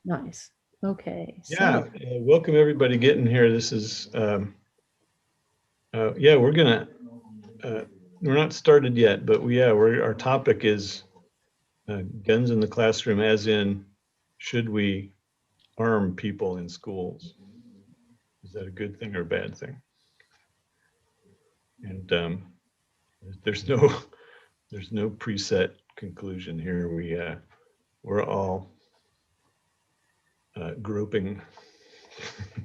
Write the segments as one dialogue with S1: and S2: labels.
S1: Nice. Okay.
S2: Yeah,
S1: So,
S2: welcome everybody getting here. This is, yeah, we're not started yet, but our topic is guns in the classroom, as in, should we arm people in schools? Is that a good thing or a bad thing? And there's no, there's no preset conclusion here. We're all groping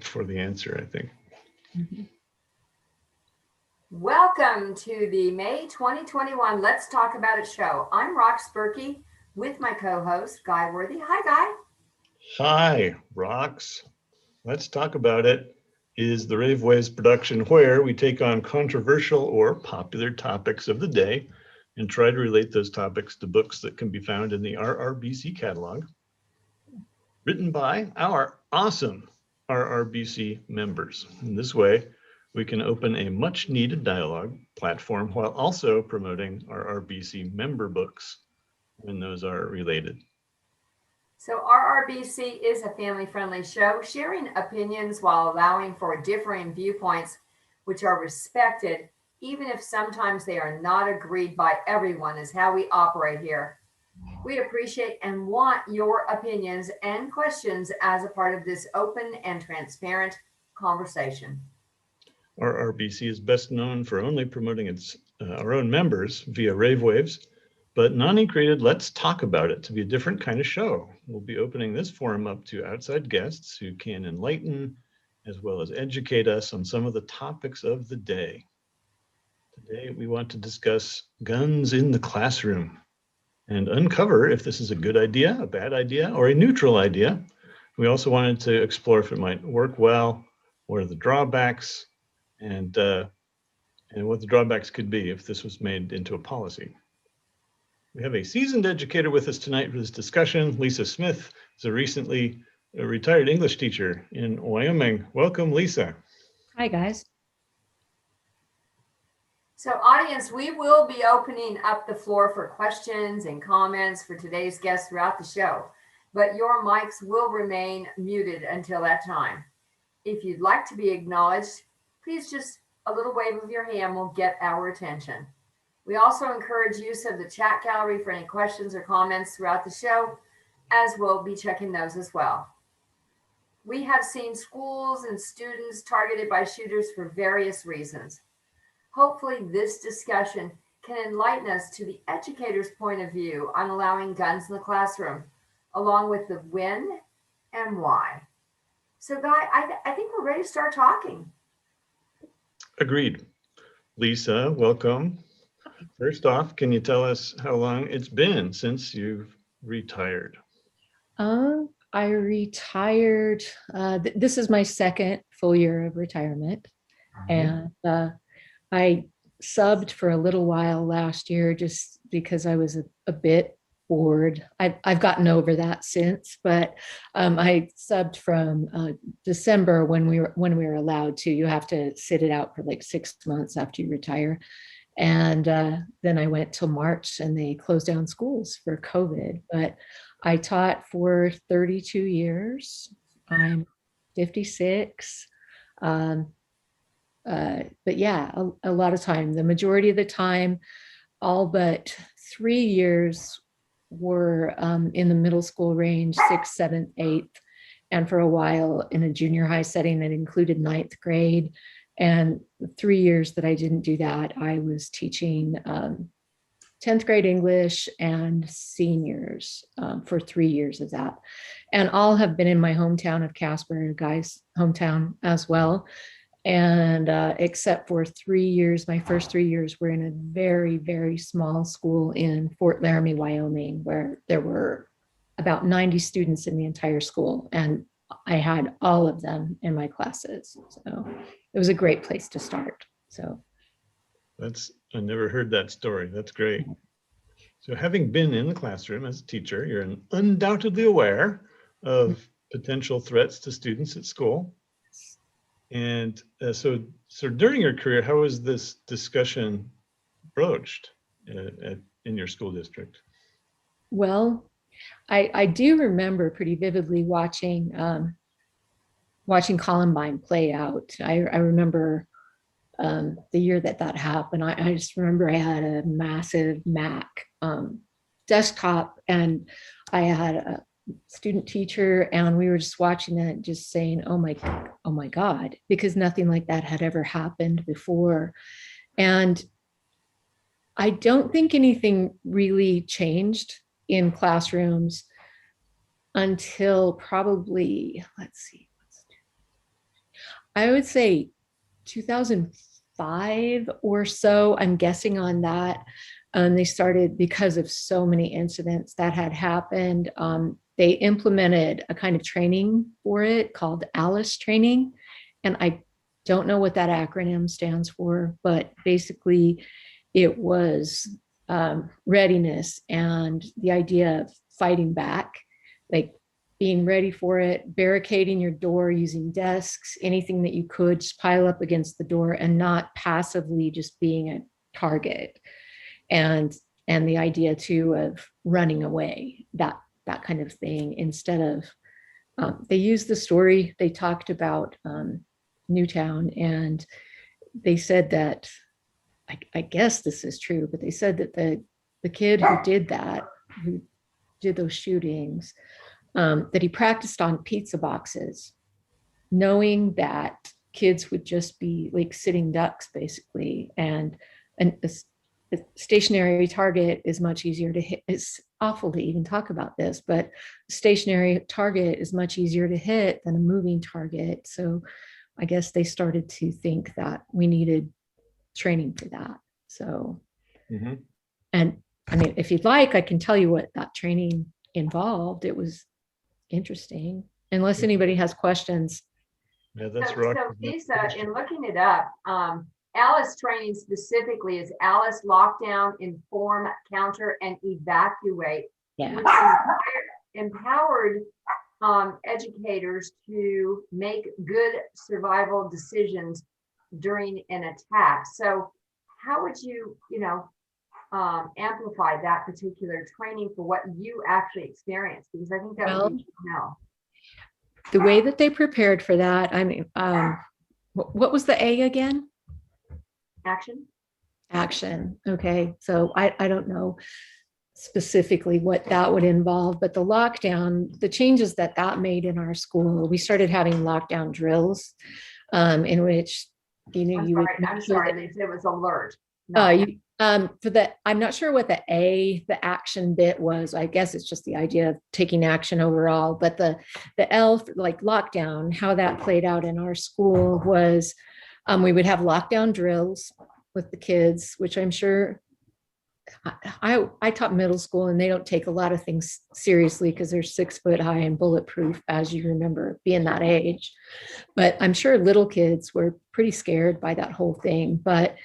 S2: for the answer, I think.
S1: mhm.
S3: Welcome to the May 2021 Let's Talk About It show. I'm Rox Berkey with my co-host, Guy Worthy. Hi, Guy.
S2: Hi, Rox. Let's Talk About It is the Rave Waves production where we take on controversial or popular topics of the day and try to relate those topics to books that can be found in the RRBC catalog, written by our awesome RRBC members. In this way, we can open a much needed dialogue platform while also promoting RRBC member books when those are related.
S3: So, RRBC is a family friendly show sharing opinions while allowing for differing viewpoints, which are respected, even if sometimes they are not agreed by everyone, is how we operate here. We appreciate and want your opinions and questions as a part of this open and transparent conversation.
S2: RRBC is best known for only promoting our own members via Rave Waves, but Nani created Let's Talk About It to be a different kind of show. We'll be opening this forum up to outside guests who can enlighten as well as educate us on some of the topics of the day. Today, we want to discuss guns in the classroom and uncover if this is a good idea, a bad idea, or a neutral idea. We also wanted to explore if it might work well, what are the drawbacks, and what the drawbacks could be if this was made into a policy. We have a seasoned educator with us tonight for this discussion. Lisa Smith is a recently retired English teacher in Wyoming. Welcome, Lisa.
S1: Hi, guys.
S3: So, audience, we will be opening up the floor for questions and comments for today's guests throughout the show, but your mics will remain muted until that time. If you'd like to be acknowledged, please just a little wave of your hand will get our attention. We also encourage use of the chat gallery for any questions or comments throughout the show, as we'll be checking those as well. We have seen schools and students targeted by shooters for various reasons. Hopefully, this discussion can enlighten us to the educator's point of view on allowing guns in the classroom, along with the when and why. So, Guy, I think we're ready to start talking.
S2: Agreed. Lisa, welcome. First off, can you tell us how long it's been since you've retired?
S1: I retired. This is my second full year of retirement, and I subbed for a little while last year just because I was a bit bored. I've gotten over that since, but I subbed from December when we were allowed to. You have to sit it out for like 6 months after you retire. And then I went till March and they closed down schools for COVID. But I taught for 32 years. I'm 56. But yeah, a lot of time, the majority of the time, all but 3 years were in the middle school range, 6th, 7th, 8th, and for a while in a junior high setting that included 9th grade. And 3 years that I didn't do that, I was teaching 10th grade English and seniors for 3 years of that. And all have been in my hometown of Casper, Guy's hometown as well. And except for 3 years, my first 3 years were in a very, very small school in Fort Laramie, Wyoming, where there were about 90 students in the entire school. And I had all of them in my classes. So it was a great place to start. So
S2: I never heard that story. That's great. So having been in the classroom as a teacher, you're undoubtedly aware of potential threats to students at school. And so during your career, how was this discussion broached in your school district?
S1: Well, I do remember pretty vividly watching Columbine play out. I remember the year that happened. I just remember I had a massive Mac desktop, and I had a student teacher, and we were just watching that, just saying, oh my God, because nothing like that had ever happened before. And I don't think anything really changed in classrooms until probably, let's see, I would say 2005 or so. I'm guessing on that. They started, because of so many incidents that had happened, they implemented a kind of training for it called ALICE training. And I don't know what that acronym stands for, but basically it was readiness and the idea of fighting back, like being ready for it, barricading your door using desks, anything that you could just pile up against the door, and not passively just being a target. And the idea too of running away, that kind of thing, instead of they used the story, they talked about Newtown, and they said that, I guess this is true, but they said that the kid who did that, who did those shootings, that he practiced on pizza boxes, knowing that kids would just be like sitting ducks, basically. And a stationary target is much easier to hit. It's awful to even talk about this, but a stationary target is much easier to hit than a moving target. So I guess they started to think that we needed training for that. So, and I mean, if you'd like, I can tell you what that training involved. It was interesting, unless anybody has questions.
S2: Yeah, that's
S3: So,
S2: right.
S3: so Lisa, in looking it up, ALICE training specifically is ALICE lockdown, inform, counter, and evacuate,
S1: Yeah.
S3: which empowered educators to make good survival decisions during an attack. So how would you, amplify that particular training for what you actually experienced? Because I think that would be,
S1: the way that they prepared for that, I mean, what was the A again? Action. Okay. So I don't know specifically what that would involve, but the lockdown, the changes that made in our school, we started having lockdown drills, in which,
S3: I'm sorry, they said it was alert.
S1: For that, I'm not sure what the action bit was. I guess it's just the idea of taking action overall, but the L, like lockdown, how that played out in our school was, we would have lockdown drills with the kids, which I'm sure I taught middle school, and they don't take a lot of things seriously because they're 6 foot high and bulletproof, as you remember being that age. But I'm sure little kids were pretty scared by that whole thing. But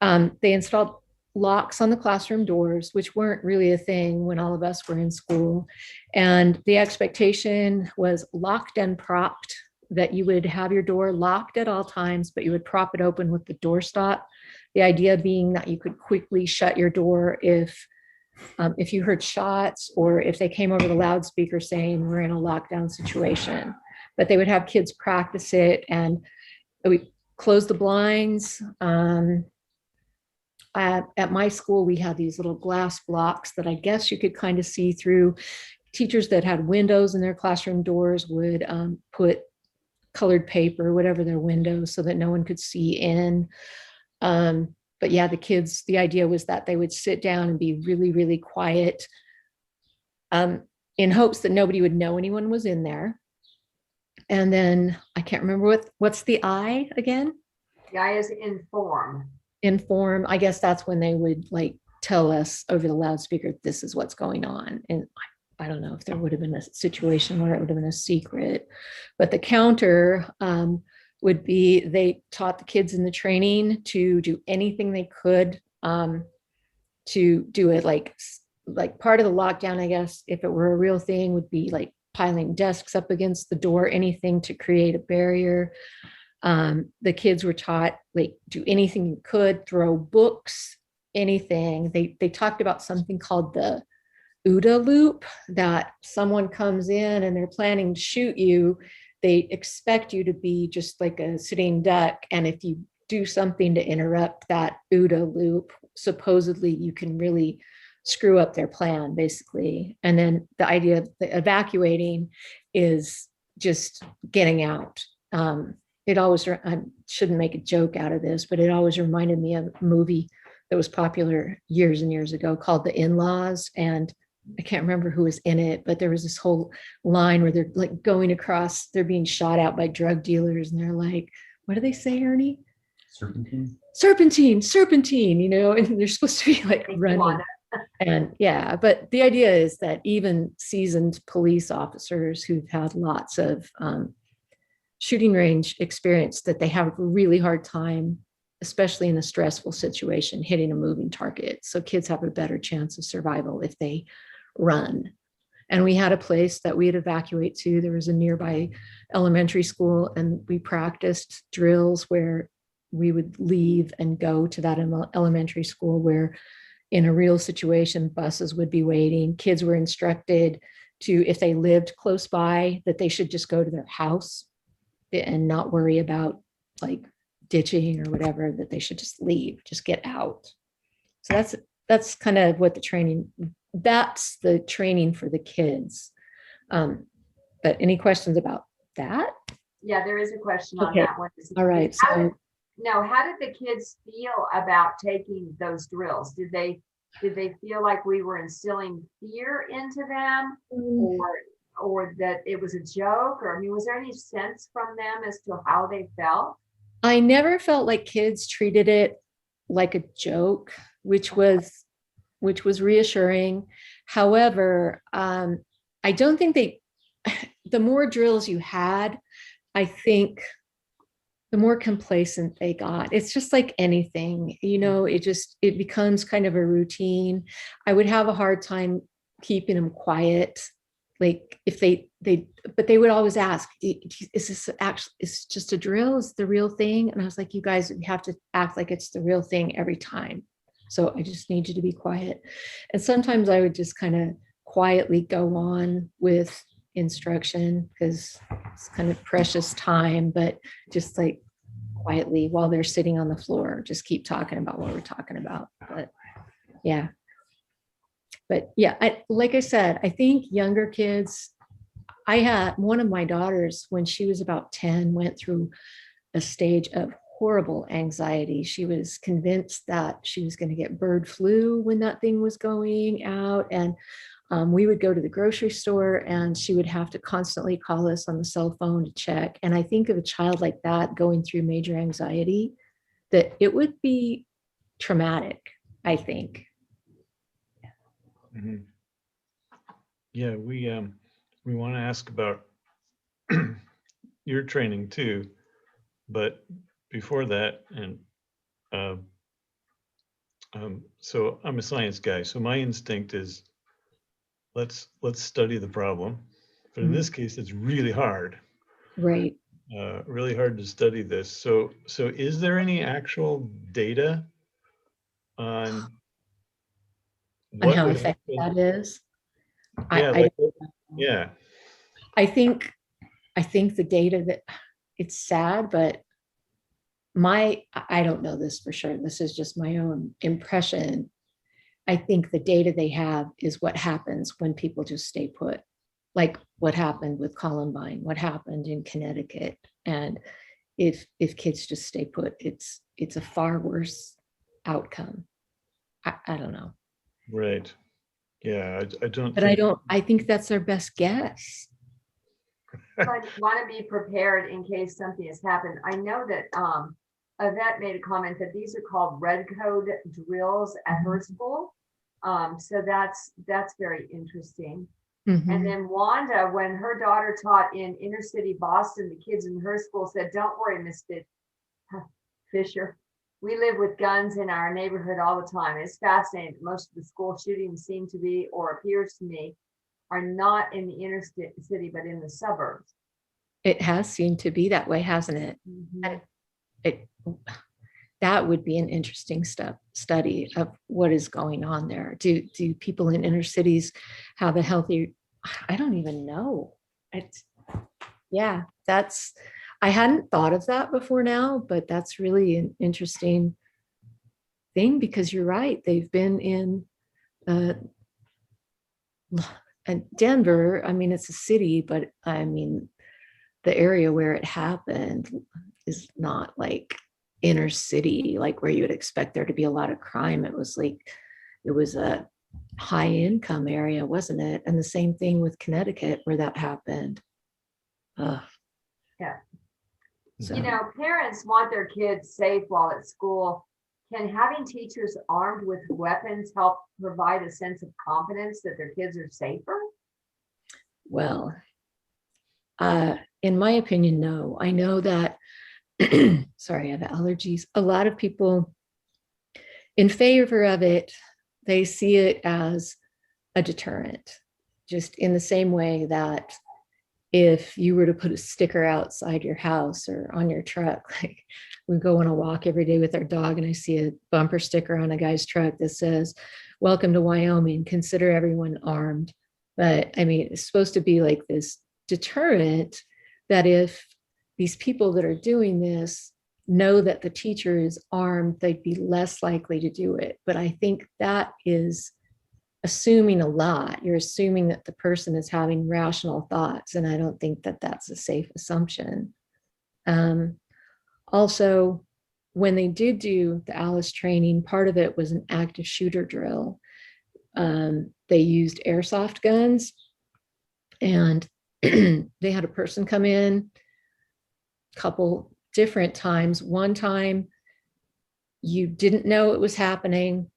S1: they installed locks on the classroom doors, which weren't really a thing when all of us were in school. And the expectation was locked and propped, that you would have your door locked at all times, but you would prop it open with the doorstop. The idea being that you could quickly shut your door if you heard shots, or if they came over the loudspeaker saying we're in a lockdown situation. But they would have kids practice it, and we close the blinds. At my school, we had these little glass blocks that I guess you could kind of see through. Teachers that had windows in their classroom doors would put colored paper, whatever their windows, so that no one could see in. But yeah, the kids, the idea was that they would sit down and be really, really quiet, in hopes that nobody would know anyone was in there. And then I can't remember what's the I again?
S3: The I is inform.
S1: Inform. I guess that's when they would like tell us over the loudspeaker, this is what's going on. And I don't know if there would have been a situation where it would have been a secret, but the counter would be, they taught the kids in the training to do anything they could to do it, like part of the lockdown, I guess, if it were a real thing, would be like piling desks up against the door, anything to create a barrier. The kids were taught, like, do anything you could, throw books, anything. They talked about something called the OODA loop, that someone comes in and they're planning to shoot you. They expect you to be just like a sitting duck. And if you do something to interrupt that OODA loop, supposedly you can really screw up their plan, basically. And then the idea of the evacuating is just getting out. It always, I shouldn't make a joke out of this, but it always reminded me of a movie that was popular years and years ago called The In-Laws. And I can't remember who was in it, but there was this whole line where they're like going across, they're being shot out by drug dealers. And they're like, what do they say, Ernie?
S4: Serpentine.
S1: Serpentine, serpentine, you know, and they're supposed to be like running. And yeah, but the idea is that even seasoned police officers who've had lots of shooting range experience, that they have a really hard time, especially in a stressful situation, hitting a moving target. So kids have a better chance of survival if they run. And we had a place that we'd evacuate to. There was a nearby elementary school, and we practiced drills where we would leave and go to that elementary school where in a real situation, buses would be waiting. Kids were instructed to, if they lived close by, that they should just go to their house and not worry about like ditching or whatever, that they should just leave, just get out. So that's kind of what that's the training for the kids. But any questions about that?
S3: Yeah, there is a question on
S1: Okay.
S3: that one.
S1: All right.
S3: How did the kids feel about taking those drills? Did they feel like we were instilling fear into them, or that it was a joke? Or I mean, was there any sense from them as to how they felt?
S1: I never felt like kids treated it like a joke, which was reassuring. However, I don't think the more drills you had, I think the more complacent they got. It's just like anything, you know, it becomes kind of a routine. I would have a hard time keeping them quiet. Like if but they would always ask, is this actually, is it just a drill? Is it the real thing? And I was like, you guys have to act like it's the real thing every time. So I just need you to be quiet. And sometimes I would just kind of quietly go on with instruction because it's kind of precious time, but just like quietly while they're sitting on the floor, just keep talking about what we're talking about. But yeah. Like I said, I think younger kids, I had one of my daughters when she was about 10 went through a stage of horrible anxiety. She was convinced that she was going to get bird flu when that thing was going out. And we would go to the grocery store and she would have to constantly call us on the cell phone to check. And I think of a child like that going through major anxiety, that it would be traumatic, I think.
S2: Mm-hmm. Yeah, we want to ask about your training too, but before that, and so I'm a science guy, so my instinct is let's study the problem, but in this case, it's really hard.
S1: Right.
S2: Really hard to study this. So is there any actual data on
S1: how effective that is?
S2: Yeah.
S1: I think the data that it's sad, but I don't know this for sure. This is just my own impression. I think the data they have is what happens when people just stay put, like what happened with Columbine, what happened in Connecticut. And if kids just stay put, it's a far worse outcome. I don't know.
S2: Right. Yeah, I don't.
S1: But I think that's our best guess.
S3: I want to be prepared in case something has happened. I know that Yvette made a comment that these are called red code drills at her school. So that's very interesting.
S1: Mm-hmm.
S3: And then Wanda, when her daughter taught in inner city Boston, the kids in her school said, "Don't worry, Miss Fisher. We live with guns in our neighborhood all the time." It's fascinating. Most of the school shootings seem to be, or appears to me, are not in the inner city, but in the suburbs.
S1: It has seemed to be that way, hasn't it?
S3: Mm-hmm.
S1: that would be an interesting study of what is going on there. Do people in inner cities have a healthy, I don't even know. Yeah, I hadn't thought of that before now, but that's really an interesting thing, because you're right. They've been in Denver. I mean, it's a city, but I mean, the area where it happened is not like inner city, like where you would expect there to be a lot of crime. It was a high income area, wasn't it? And the same thing with Connecticut, where that happened.
S3: Yeah.
S1: So.
S3: You know, parents want their kids safe while at school. Can having teachers armed with weapons help provide a sense of confidence that their kids are safer?
S1: Well, in my opinion, no. I know that, sorry, I have allergies. A lot of people in favor of it, they see it as a deterrent, just in the same way that if you were to put a sticker outside your house or on your truck, like we go on a walk every day with our dog and I see a bumper sticker on a guy's truck that says, "Welcome to Wyoming, consider everyone armed." But I mean, it's supposed to be like this deterrent that if these people that are doing this know that the teacher is armed, they'd be less likely to do it. But I think that is assuming a lot. You're assuming that the person is having rational thoughts, and I don't think that that's a safe assumption. Also, when they did do the Alice training, part of it was an active shooter drill. They used airsoft guns, and they had a person come in a couple different times. One time you didn't know it was happening,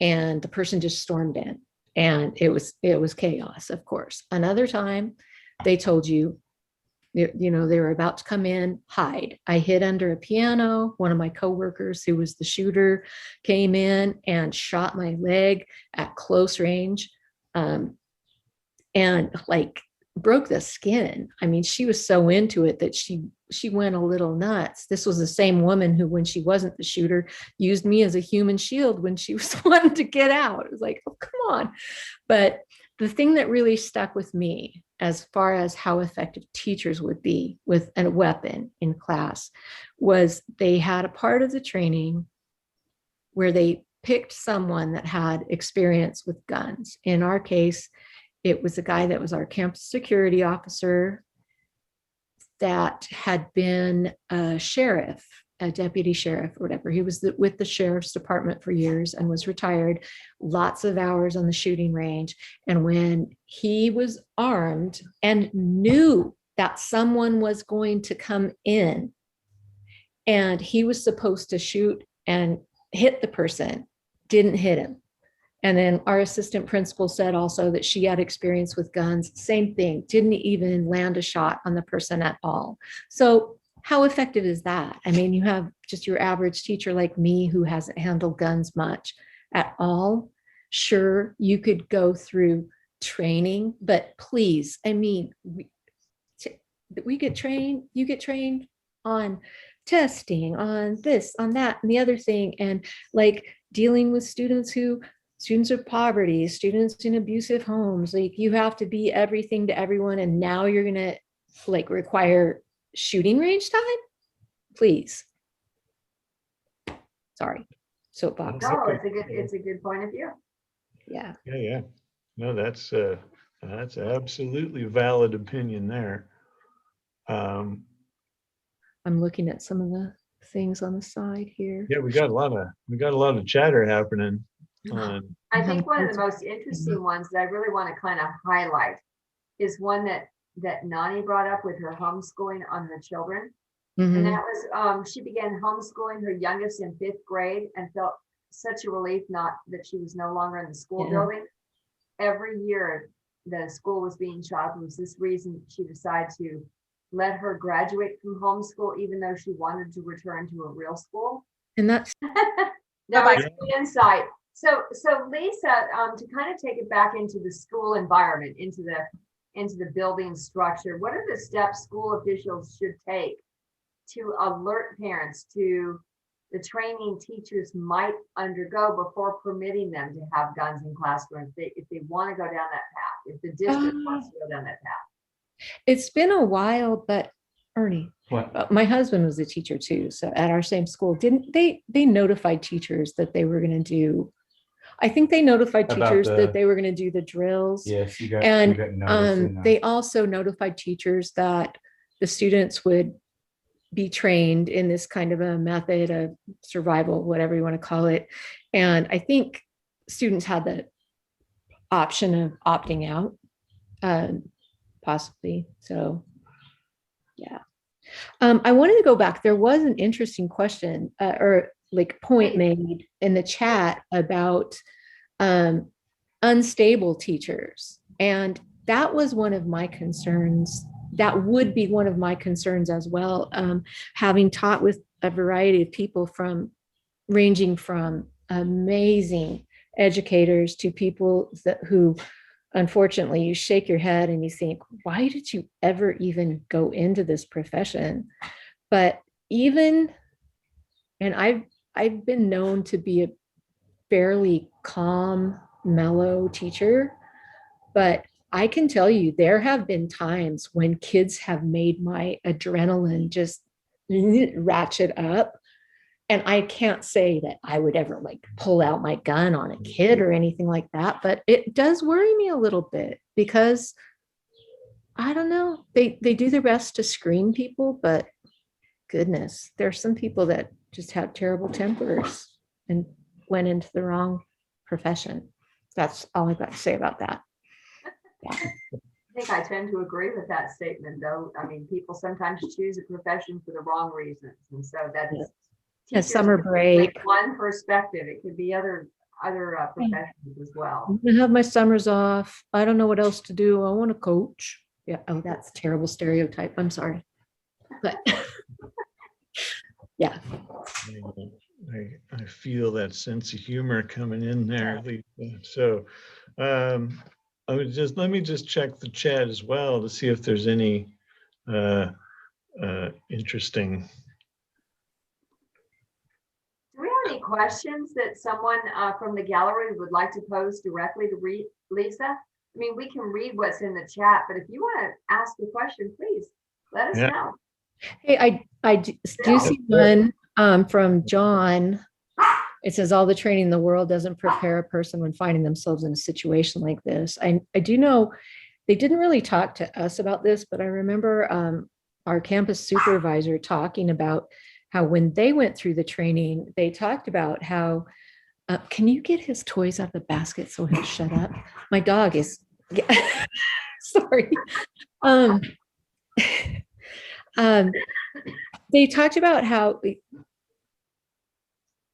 S1: and the person just stormed in, and it was chaos, of course. Another time they told you, you know, they were about to come in, hide. I hid under a piano. One of my coworkers, who was the shooter, came in and shot my leg at close range, and like broke the skin. I mean, she was so into it that she went a little nuts. This was the same woman who, when she wasn't the shooter, used me as a human shield when she was wanting to get out. It was like, oh, come on. But the thing that really stuck with me as far as how effective teachers would be with a weapon in class was they had a part of the training where they picked someone that had experience with guns. In our case, it was a guy that was our campus security officer that had been a sheriff, a deputy sheriff or whatever. He was with the sheriff's department for years and was retired, lots of hours on the shooting range. And when he was armed and knew that someone was going to come in and he was supposed to shoot and hit the person, didn't hit him. And then our assistant principal said also that she had experience with guns. Same thing, didn't even land a shot on the person at all. So how effective is that? I mean, you have just your average teacher like me who hasn't handled guns much at all. Sure, you could go through training, but please, I mean, we get trained, you get trained on testing, on this, on that, and the other thing, and like dealing with students of poverty, students in abusive homes. Like, you have to be everything to everyone, and now you're gonna like require shooting range time? Please. Sorry, soapbox.
S3: No, it's a good point of view.
S1: Yeah.
S2: Yeah. No, that's absolutely valid opinion there.
S1: I'm looking at some of the things on the side here.
S2: Yeah, we got a lot of chatter happening.
S3: I think one of the most interesting ones that I really want to kind of highlight is one that Nani brought up with her homeschooling on her children.
S1: Mhm.
S3: And that was, she began homeschooling her youngest in 5th grade and felt such a relief not that she was no longer in the school building. Every year the school was being shut up. It was this reason she decided to let her graduate from homeschool, even though she wanted to return to a real school.
S1: And that's
S3: That was the insight. So Lisa, to kind of take it back into the school environment, into the building structure, what are the steps school officials should take to alert parents to the training teachers might undergo before permitting them to have guns in classrooms if they want to go down that path, if the district wants to go down that path?
S1: It's been a while, but Ernie,
S4: What?
S1: my husband was a teacher too. So at our same school, didn't they notified teachers that they were going to do, I think they notified
S4: About
S1: teachers
S4: the-
S1: that they were going to do the drills.
S4: Yes, you got
S1: And
S4: notice in,
S1: they also notified teachers that the students would be trained in this kind of a method of survival, whatever you want to call it. And I think students had the option of opting out, possibly. So, yeah. I wanted to go back. There was an interesting question or like point made in the chat about unstable teachers. And that was one of my concerns. That would be one of my concerns as well. Having taught with a variety of people ranging from amazing educators to people who, unfortunately, you shake your head and you think, why did you ever even go into this profession? But and I've been known to be a fairly calm, mellow teacher, but I can tell you there have been times when kids have made my adrenaline just ratchet up. And I can't say that I would ever like pull out my gun on a kid or anything like that, but it does worry me a little bit because I don't know, they do their best to screen people, but goodness, there's some people that just have terrible tempers and went into the wrong profession. That's all I've got to say about that.
S3: I think I tend to agree with that statement, though. I mean, people sometimes choose a profession for the wrong reasons. And so that is
S1: A summer break.
S3: one perspective. It could be other professions as well.
S1: I'm gonna have my summers off. I don't know what else to do. I want to coach. Yeah. Oh, that's a terrible stereotype. I'm sorry. But yeah.
S2: I feel that sense of humor coming in there, Lisa. So let me just check the chat as well to see if there's any interesting.
S3: Do we have any questions that someone from the gallery would like to pose directly to Lisa? I mean, we can read what's in the chat, but if you want to ask a question, please let us know.
S1: Hey, I do see one from John. It says all the training in the world doesn't prepare a person when finding themselves in a situation like this. I do know they didn't really talk to us about this, but I remember our campus supervisor talking about how when they went through the training, they talked about how, can you get his toys out of the basket so he'll shut up? My dog is, yeah, sorry. They talked about how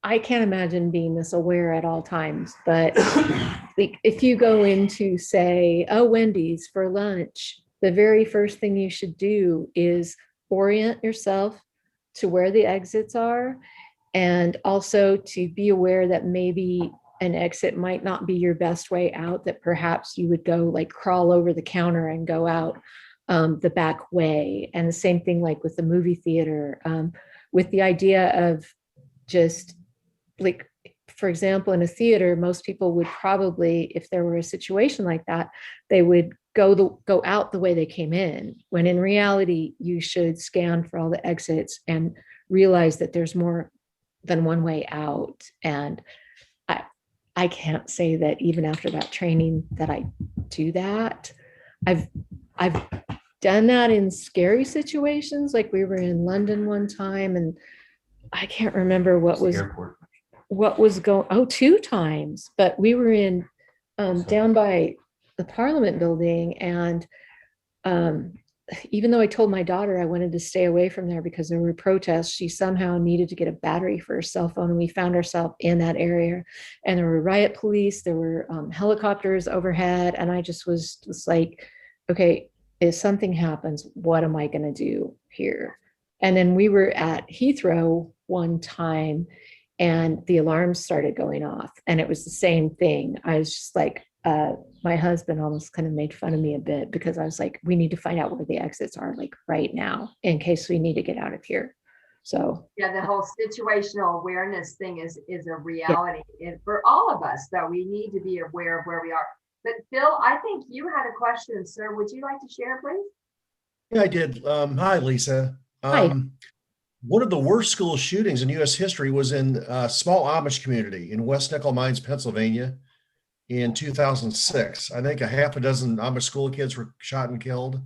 S1: I can't imagine being this aware at all times, but like if you go into say, oh, Wendy's for lunch, the very first thing you should do is orient yourself to where the exits are, and also to be aware that maybe an exit might not be your best way out, that perhaps you would go like crawl over the counter and go out the back way. And the same thing like with the movie theater, with the idea of just like, for example, in a theater, most people would probably, if there were a situation like that, they would go out the way they came in, when in reality, you should scan for all the exits and realize that there's more than one way out. And I can't say that even after that training that I do that. I've done that in scary situations. Like we were in London one time and I can't remember what was going, 2 times, but we were in down by the Parliament building. And even though I told my daughter I wanted to stay away from there because there were protests, she somehow needed to get a battery for her cell phone. And we found ourselves in that area and there were riot police, there were helicopters overhead. And I just was like, okay, if something happens, what am I going to do here? And then we were at Heathrow one time and the alarms started going off and it was the same thing. I was just like, my husband almost kind of made fun of me a bit because I was like, we need to find out where the exits are like right now in case we need to get out of here. So
S3: Yeah, the whole situational awareness thing is a reality for all of us, that we need to be aware of where we are. But Phil, I think you had a question, sir. Would you like to share, please?
S4: Yeah, I did. Hi, Lisa.
S1: Hi.
S4: One of the worst school shootings in U.S. history was in a small Amish community in West Nickel Mines, Pennsylvania in 2006. I think a half a dozen Amish school kids were shot and killed.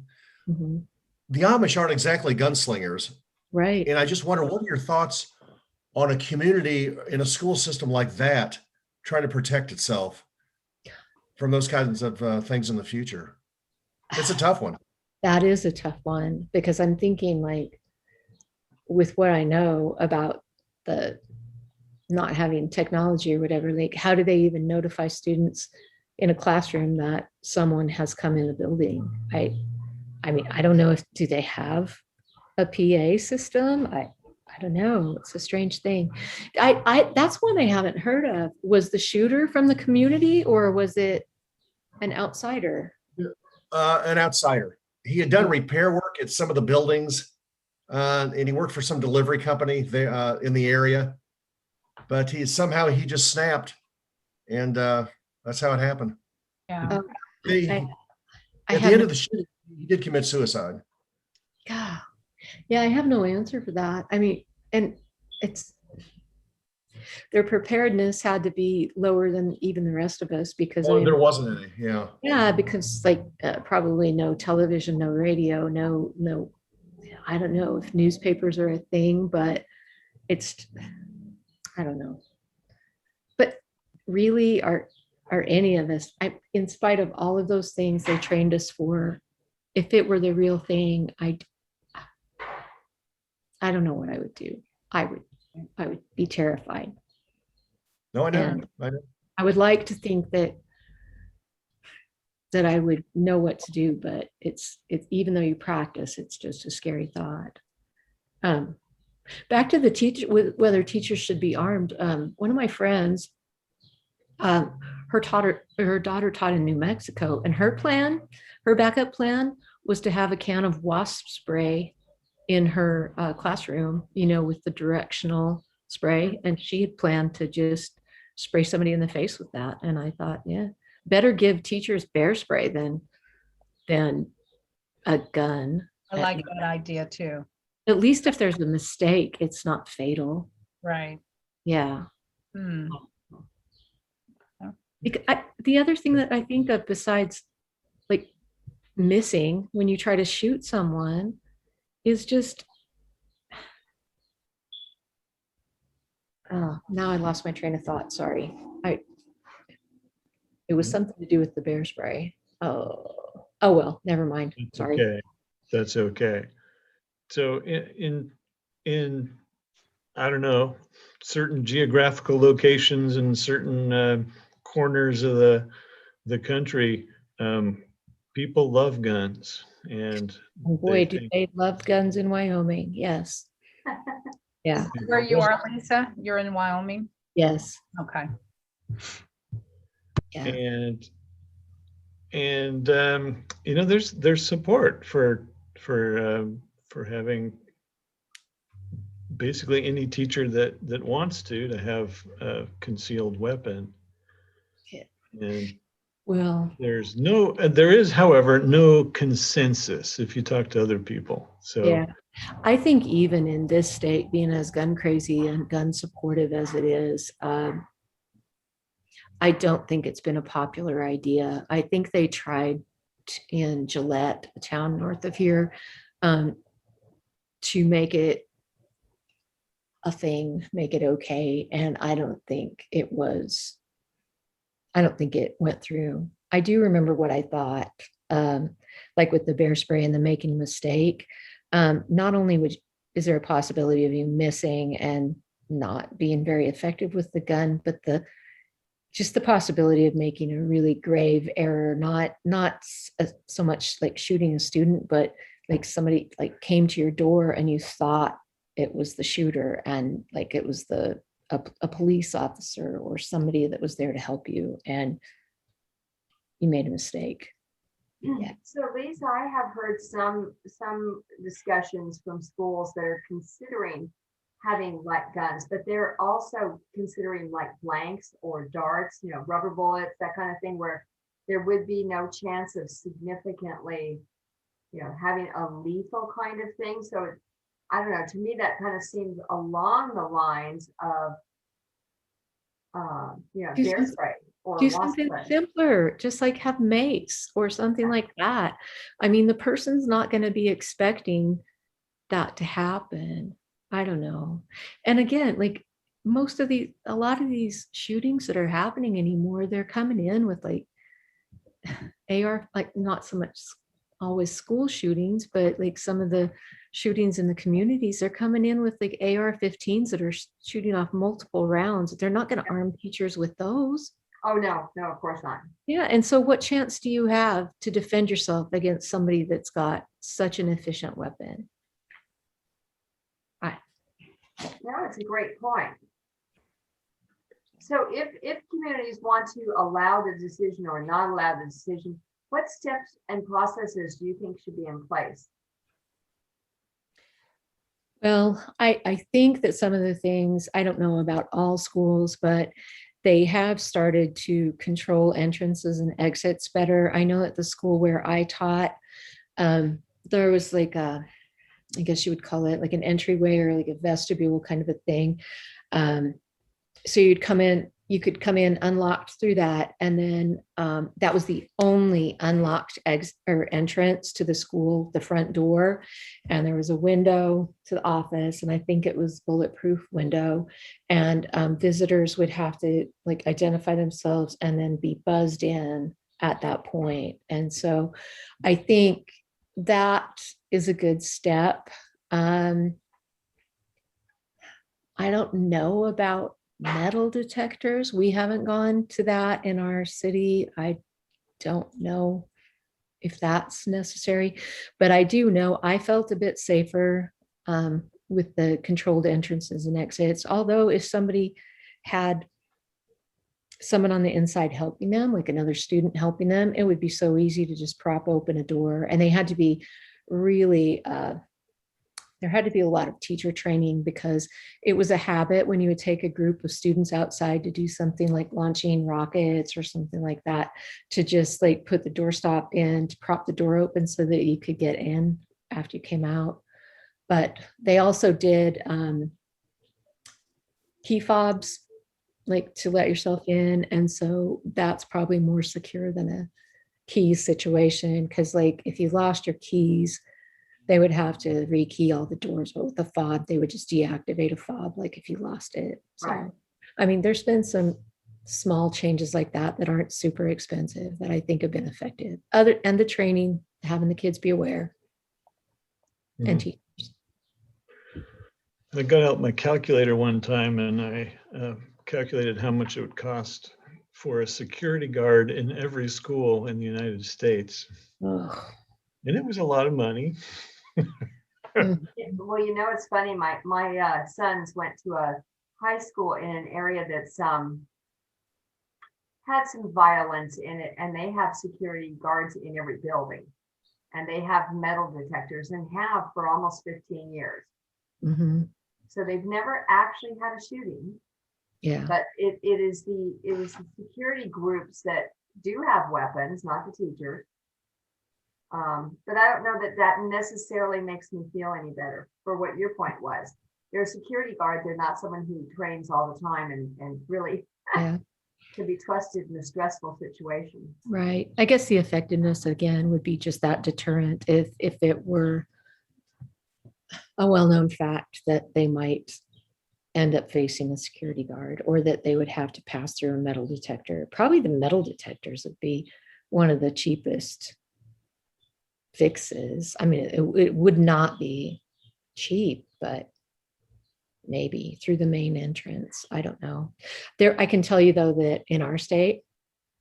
S1: mhm,
S4: The Amish aren't exactly gunslingers.
S1: right.
S4: And I just wonder, what are your thoughts on a community in a school system like that trying to protect itself from those kinds of things in the future? It's a tough one.
S1: That is a tough one because I'm thinking like with what I know about the not having technology or whatever, like how do they even notify students in a classroom that someone has come in the building? I mean, I don't know if do they have a PA system? I don't know. It's a strange thing. I that's one I haven't heard of. Was the shooter from the community or was it an outsider?
S4: An outsider. He had done repair work at some of the buildings, and he worked for some delivery company there in the area. But he just snapped, and that's how it happened.
S5: Yeah.
S1: Oh,
S4: He,
S1: I
S4: at the
S1: have
S4: end
S1: no,
S4: of the shooting, he did commit suicide.
S1: God. Yeah, I have no answer for that. I mean, and it's their preparedness had to be lower than even the rest of us because
S4: Well, there wasn't any. Yeah.
S1: yeah, because like probably no television, no radio, no, I don't know if newspapers are a thing, but it's, I don't know. But really, are any of us, in spite of all of those things they trained us for, if it were the real thing, I don't know what I would do. I would be terrified.
S4: No, I know.
S1: And
S4: I know.
S1: I would like to think that I would know what to do, but it's even though you practice, it's just a scary thought. Back to the teacher, whether teachers should be armed. One of my friends, her daughter taught in New Mexico, and her backup plan was to have a can of wasp spray in her classroom, with the directional spray, and she had planned to just spray somebody in the face with that. And I thought, yeah, better give teachers bear spray than a gun.
S5: I like that idea too.
S1: At least if there's a mistake, it's not fatal.
S5: Right.
S1: Yeah.
S5: Hmm.
S1: The other thing that I think of besides like missing when you try to shoot someone is just, oh, now I lost my train of thought. Sorry. It was something to do with the bear spray. Oh well, never mind.
S2: That's
S1: Sorry.
S2: okay. That's okay. So in I don't know, certain geographical locations and certain corners of the country, people love guns, and
S1: Oh boy,
S2: they
S1: do
S2: think
S1: they love guns in Wyoming? Yes. Yeah.
S5: Where you are, Lisa? You're in Wyoming?
S1: Yes.
S5: Okay.
S1: Yeah.
S2: and there's support for having basically any teacher that wants to have a concealed weapon.
S1: Yeah.
S2: And
S1: Well,
S2: there is, however, no consensus if you talk to other people. So
S1: yeah. I think even in this state, being as gun crazy and gun supportive as it is, I don't think it's been a popular idea. I think they tried in Gillette, a town north of here, to make it a thing, make it okay. And I don't think it went through. I do remember what I thought, like with the bear spray and the making a mistake. Not only is there a possibility of you missing and not being very effective with the gun, but just the possibility of making a really grave error, not so much like shooting a student, but like somebody like came to your door and you thought it was the shooter, and like it was a police officer or somebody that was there to help you, and you made a mistake. Yeah.
S3: So Lisa, I have heard some discussions from schools that are considering having like guns, but they're also considering like blanks or darts, rubber bullets, that kind of thing, where there would be no chance of significantly, having a lethal kind of thing. So I don't know, to me, that kind of seems along the lines of,
S1: Do
S3: bear
S1: some-
S3: spray or
S1: Do
S3: wasp
S1: something
S3: spray.
S1: simpler, just like have mace or something like that. I mean, the person's not going to be expecting that to happen. I don't know. And again, like a lot of these shootings that are happening anymore, they're coming in with like AR, like not so much always school shootings, but like some of the shootings in the communities, they're coming in with like AR-15s that are shooting off multiple rounds. They're not going to arm teachers with those.
S3: Oh, no, of course not.
S1: Yeah. And so what chance do you have to defend yourself against somebody that's got such an efficient weapon?
S3: No, it's a great point. So if communities want to allow the decision or not allow the decision, what steps and processes do you think should be in place?
S1: Well, I think that some of the things, I don't know about all schools, but they have started to control entrances and exits better. I know at the school where I taught, there was like I guess you would call it like an entryway or like a vestibule kind of a thing. So you could come in unlocked through that. And then that was the only unlocked exit or entrance to the school, the front door. And there was a window to the office, and I think it was bulletproof window. And visitors would have to like identify themselves and then be buzzed in at that point. And so I think that is a good step. I don't know about metal detectors. We haven't gone to that in our city. I don't know if that's necessary, but I do know I felt a bit safer with the controlled entrances and exits. Although if somebody had someone on the inside helping them, like another student helping them, it would be so easy to just prop open a door. And they had to be really, there had to be a lot of teacher training, because it was a habit when you would take a group of students outside to do something like launching rockets or something like that, to just like put the doorstop in, to prop the door open so that you could get in after you came out. But they also did key fobs, like to let yourself in. And so that's probably more secure than a keys situation, because like if you lost your keys, they would have to rekey all the doors, but with the fob, they would just deactivate a fob, like if you lost it. So,
S3: Right.
S1: I mean, there's been some small changes like that that aren't super expensive that I think have been effective. And the training, having the kids be aware, and teachers.
S2: I got out my calculator one time and I calculated how much it would cost for a security guard in every school in the United States.
S1: Ugh.
S2: And it was a lot of money.
S3: Well, it's funny. My sons went to a high school in an area that's had some violence in it, and they have security guards in every building, and they have metal detectors and have for almost 15 years.
S1: Mhm.
S3: So they've never actually had a shooting,
S1: Yeah.
S3: but it is the security groups that do have weapons, not the teachers. But I don't know that necessarily makes me feel any better for what your point was. They're a security guard. They're not someone who trains all the time and really
S1: Yeah.
S3: can be trusted in a stressful situation.
S1: Right. I guess the effectiveness again would be just that deterrent if it were a well-known fact that they might end up facing a security guard, or that they would have to pass through a metal detector. Probably the metal detectors would be one of the cheapest fixes. I mean, it would not be cheap, but maybe through the main entrance. I don't know. I can tell you though that in our state,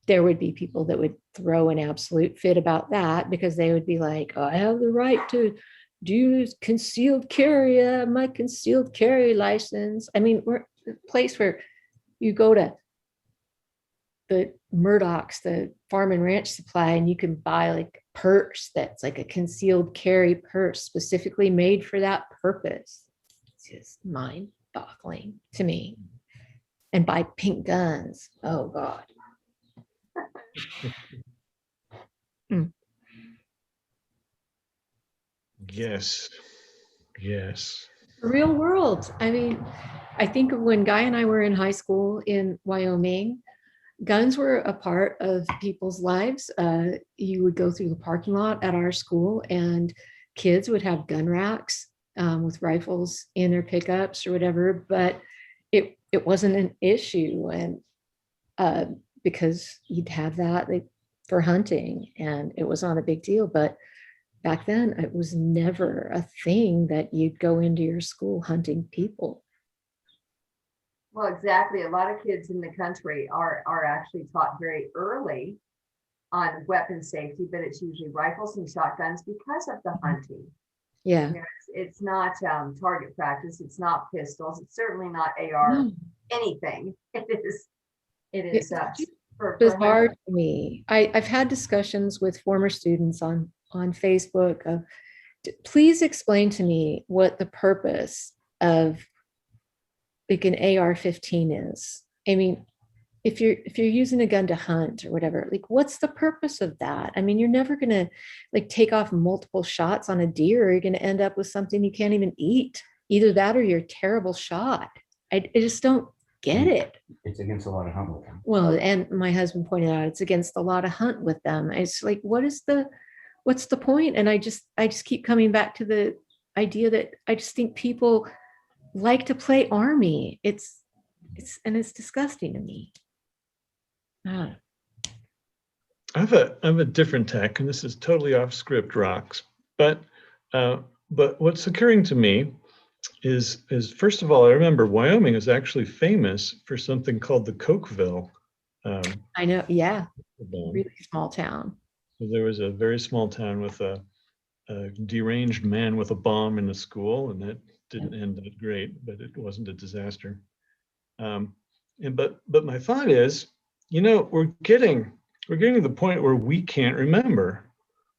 S1: there would be people that would throw an absolute fit about that, because they would be like, oh, I have the right to do concealed carry, my concealed carry license. I mean, we're a place where you go to the Murdoch's, the farm and ranch supply, and you can buy like a purse that's like a concealed carry purse specifically made for that purpose. just mind-boggling to me. And buy pink guns. Oh God.
S2: Yes. Yes.
S1: The real world. I mean, I think of when Guy and I were in high school in Wyoming, guns were a part of people's lives. You would go through the parking lot at our school and kids would have gun racks with rifles in their pickups or whatever, but it wasn't an issue. And because you'd have that for hunting and it was not a big deal. But back then it was never a thing that you'd go into your school hunting people.
S3: Well, exactly. A lot of kids in the country are actually taught very early on weapon safety, but it's usually rifles and shotguns because of the hunting.
S1: Yeah.
S3: You know, it's not target practice. It's not pistols. It's certainly not AR anything. It is for
S1: bizarre to me. I've had discussions with former students on Facebook of, please explain to me what the purpose of like an AR-15 is. I mean, if you're using a gun to hunt or whatever, like what's the purpose of that? I mean, you're never gonna like take off multiple shots on a deer, or you're gonna end up with something you can't even eat. Either that or you're a terrible shot. I just don't get it.
S6: It's against a lot of hunt with them.
S1: Well, and my husband pointed out it's against a lot of hunt with them. It's like, what's the point? And I just keep coming back to the idea that I just think people like to play army. It's disgusting to me.
S2: I have a different tack, and this is totally off script, Rocks. But what's occurring to me is first of all, I remember Wyoming is actually famous for something called the Cokeville.
S1: I know, yeah,
S2: bomb.
S1: really small town.
S2: So there was a very small town with a deranged man with a bomb in the school, and that didn't end that great, but it wasn't a disaster. But my thought is, you know, we're getting to the point where we can't remember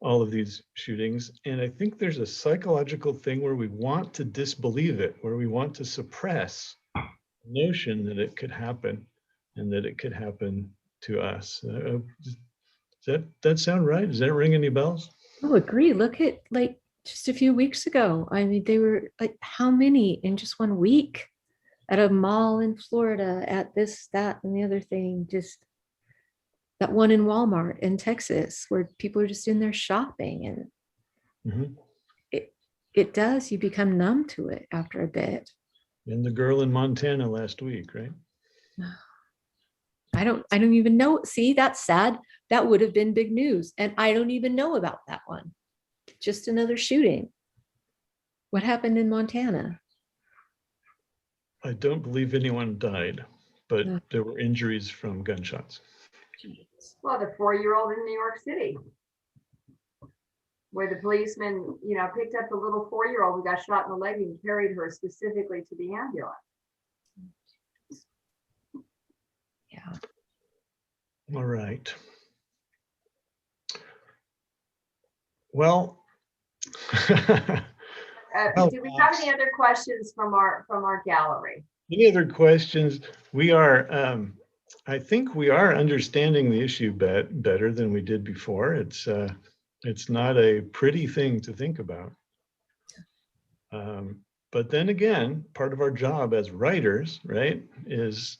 S2: all of these shootings, and I think there's a psychological thing where we want to disbelieve it, where we want to suppress the notion that it could happen, and that it could happen to us. Does that sound right? Does that ring any bells?
S1: Oh, agree. Look at like just a few weeks ago. I mean, they were like, how many in just 1 week at a mall in Florida, at this, that, and the other thing. Just that one in Walmart in Texas where people are just in there shopping, and it does, you become numb to it after a bit.
S2: And the girl in Montana last week, right?
S1: I don't even know. See, that's sad. That would have been big news. And I don't even know about that one. Just another shooting. What happened in Montana?
S2: I don't believe anyone died, but
S1: No.
S2: there were injuries from gunshots.
S3: Well, the 4-year-old in New York City, where the policeman, you know, picked up the little 4-year-old who got shot in the leg and carried her specifically to the ambulance.
S1: Yeah.
S2: All right. Well,
S3: Do we have any other questions from our gallery?
S2: any other questions? We are, I think we are understanding the issue better than we did before. It's not a pretty thing to think about. But then again, part of our job as writers, right, is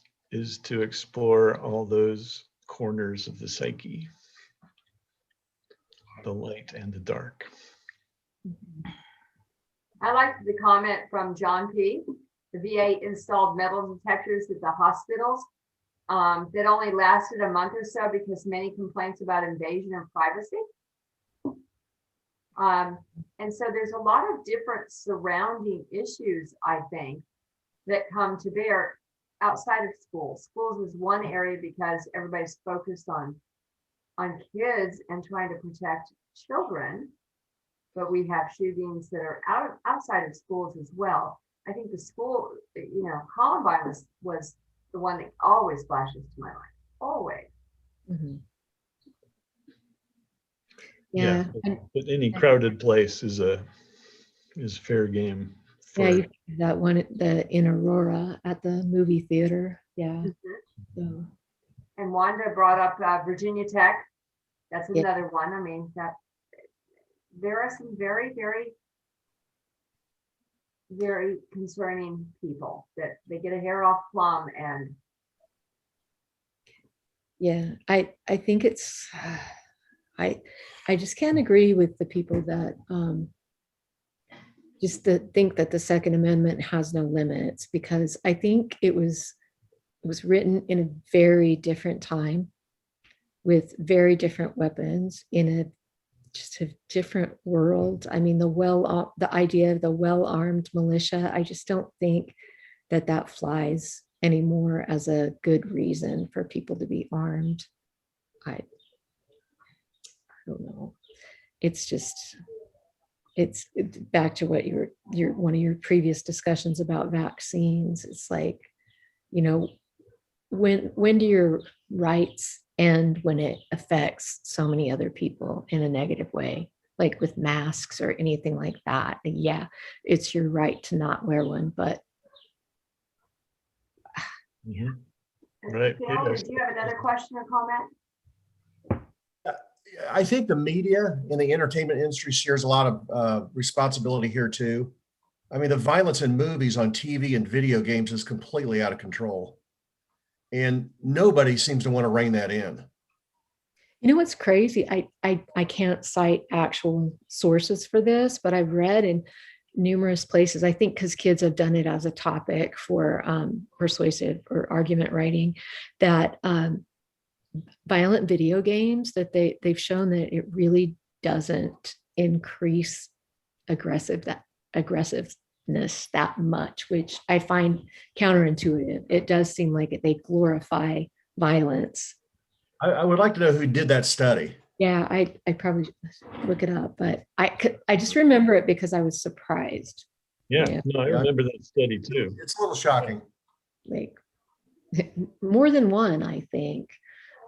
S2: to explore all those corners of the psyche, the light and the dark.
S3: I liked the comment from John P. The VA installed metal detectors at the hospitals that only lasted a month or so because many complaints about invasion of privacy. And so there's a lot of different surrounding issues, I think, that come to bear outside of schools. Schools is one area because everybody's focused on kids and trying to protect children, but we have shootings that are outside of schools as well. I think the school, you know, Columbine was the one that always flashes to my mind, always.
S1: Mm-hmm.
S2: Yeah, but any crowded place is fair game
S1: Yeah,
S2: for,
S1: you did that one in Aurora at the movie theater. Yeah.
S3: Mhm.
S1: So,
S3: And Wanda brought up Virginia Tech. That's
S1: Yeah.
S3: another one. I mean, that there are some very, very, very concerning people that they get a hair off plumb and
S1: yeah, I think it's I I just can't agree with the people that just think that the Second Amendment has no limits, because I think it was written in a very different time with very different weapons in a just a different world. I mean, the idea of the well-armed militia, I just don't think that that flies anymore as a good reason for people to be armed. I don't know. It's just it's back to what your one of your previous discussions about vaccines. It's like, you know, when do your rights end when it affects so many other people in a negative way, like with masks or anything like that? Yeah, it's your right to not wear one, but
S2: Mhm. Right.
S3: Phil,
S2: Yes.
S3: did you have another question or comment?
S4: I think the media and the entertainment industry shares a lot of responsibility here too. I mean, the violence in movies, on TV, and video games is completely out of control, and nobody seems to want to rein that in.
S1: you know what's crazy? I can't cite actual sources for this, but I've read in numerous places, I think because kids have done it as a topic for persuasive or argument writing, that violent video games, that they've shown that it really doesn't increase aggressiveness that much, which I find counterintuitive. It does seem like they glorify violence.
S4: I would like to know who did that study.
S1: Yeah, I probably should look it up, but I just remember it because I was surprised.
S2: Yeah.
S1: Yeah.
S2: No, I
S4: Yeah.
S2: remember that study too.
S4: It's a little shocking.
S1: Like more than one, I think,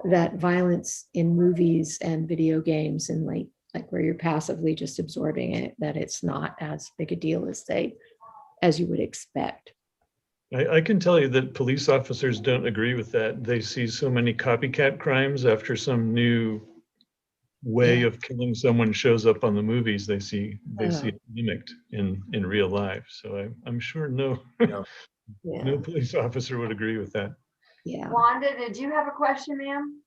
S1: that violence in movies and video games, and like where you're passively just absorbing it, that it's not as big a deal as you would expect.
S2: I can tell you that police officers don't agree with that. They see so many copycat crimes after some new way
S1: Yeah.
S2: of killing someone shows up on the movies. They see
S1: Uh,
S2: it mimicked in real life. So I'm sure no
S4: Yeah.
S1: yeah,
S2: no police officer would agree with that.
S1: yeah.
S3: Wanda, did you have a question, ma'am?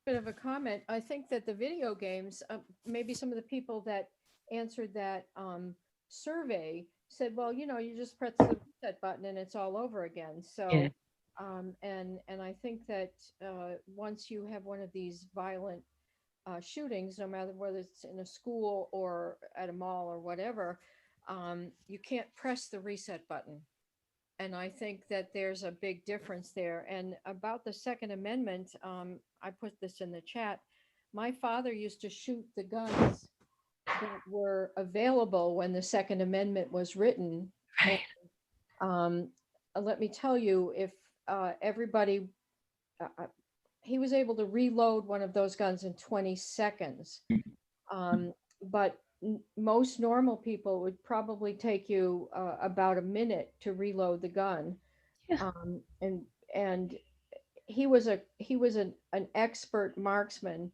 S7: Bit of a comment. I think that the video games, maybe some of the people that answered that survey said, well, you just press the reset button and it's all over again. So,
S1: Yeah.
S7: and I think that once you have one of these violent shootings, no matter whether it's in a school or at a mall or whatever, you can't press the reset button. And I think that there's a big difference there. And about the Second Amendment, I put this in the chat. My father used to shoot the guns that were available when the Second Amendment was written.
S1: Right.
S7: And let me tell you, if everybody, he was able to reload one of those guns in 20 seconds. But most normal people would probably take you about a minute to reload the gun.
S1: Yeah.
S7: And he was an expert marksman.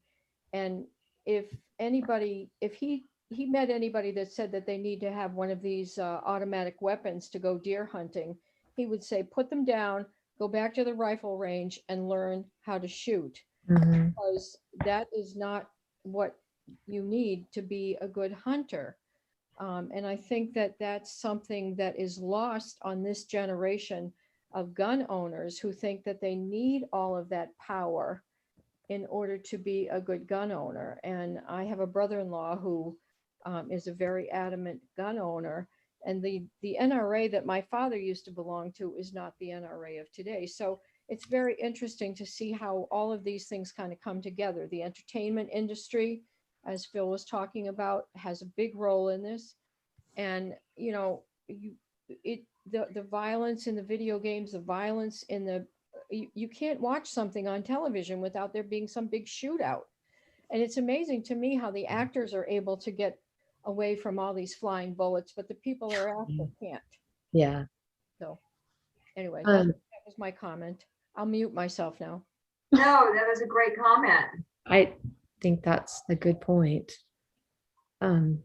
S7: And if he met anybody that said that they need to have one of these automatic weapons to go deer hunting, he would say, put them down, go back to the rifle range and learn how to shoot,
S1: Mhm.
S7: because that is not what you need to be a good hunter. And I think that that's something that is lost on this generation of gun owners who think that they need all of that power in order to be a good gun owner. And I have a brother-in-law who is a very adamant gun owner. And the NRA that my father used to belong to is not the NRA of today. So it's very interesting to see how all of these things kind of come together. The entertainment industry, as Phil was talking about, has a big role in this. And the violence in the video games, the violence in the you can't watch something on television without there being some big shootout. And it's amazing to me how the actors are able to get away from all these flying bullets, but the people are after can't.
S1: Yeah.
S7: So anyway,
S1: Um,
S7: that was my comment. I'll mute myself now.
S3: No, that was a great comment.
S1: I think that's a good point. I'm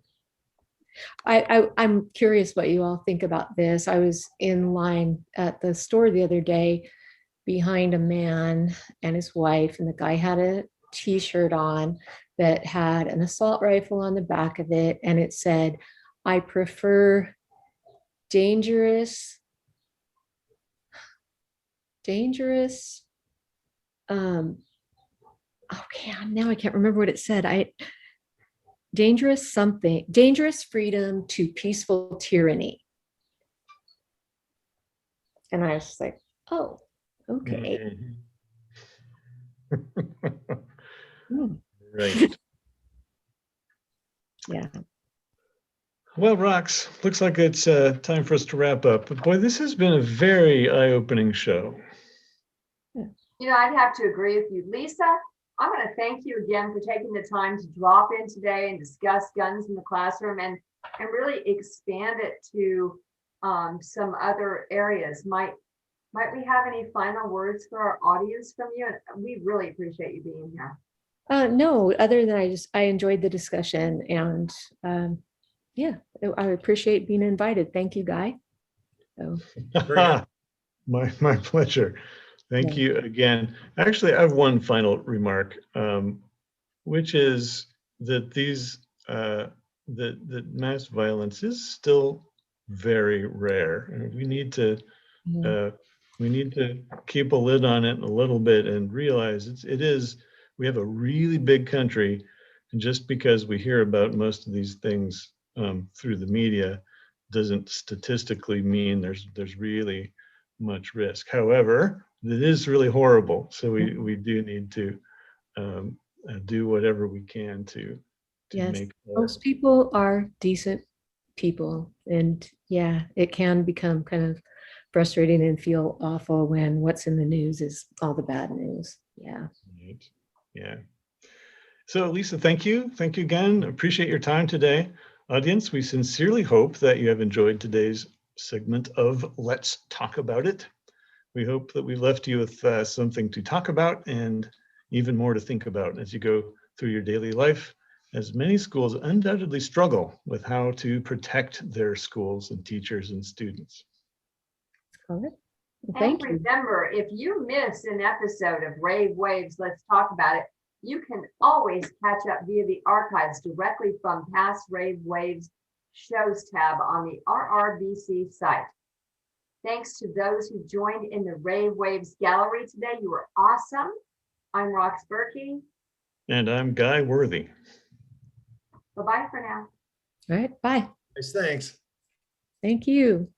S1: curious what you all think about this. I was in line at the store the other day behind a man and his wife, and the guy had a t-shirt on that had an assault rifle on the back of it, and it said, "I prefer dangerous, um, okay, now I can't remember what it said. Dangerous freedom to peaceful tyranny." And I was just like, oh, okay. Hmm.
S2: Right.
S1: Yeah.
S2: Well, Rox, looks like it's time for us to wrap up. But boy, this has been a very eye-opening show.
S3: You know, I'd have to agree with you. Lisa, I'm going to thank you again for taking the time to drop in today and discuss guns in the classroom and really expand it to some other areas. Might we have any final words for our audience from you? We really appreciate you being here.
S1: No, other than I enjoyed the discussion, and yeah, I appreciate being invited. Thank you, Guy. So,
S2: My pleasure. Thank
S1: Yeah.
S2: you again. Actually, I have one final remark, which is that that mass violence is still very rare, and we need to keep a lid on it a little bit and realize we have a really big country, and just because we hear about most of these things through the media doesn't statistically mean there's really much risk. However, it is really horrible, so we do need to do whatever we can to
S1: yes,
S2: make
S1: most people are decent people, and yeah, it can become kind of frustrating and feel awful when what's in the news is all the bad news. Yeah.
S2: Right. Yeah. So Lisa, thank you. Thank you again. Appreciate your time today. Audience, we sincerely hope that you have enjoyed today's segment of Let's Talk About It. We hope that we left you with something to talk about and even more to think about as you go through your daily life, as many schools undoubtedly struggle with how to protect their schools and teachers and students.
S1: All right.
S3: And
S1: Thank you.
S3: remember, if you miss an episode of Rave Waves, Let's Talk About It, you can always catch up via the archives directly from past Rave Waves shows tab on the RRBC site. Thanks to those who joined in the Rave Waves gallery today. You were awesome. I'm Rox Berkey.
S2: And I'm Guy Worthy.
S3: Bye-bye for now.
S1: All right. Bye.
S4: Nice, thanks.
S1: Thank you.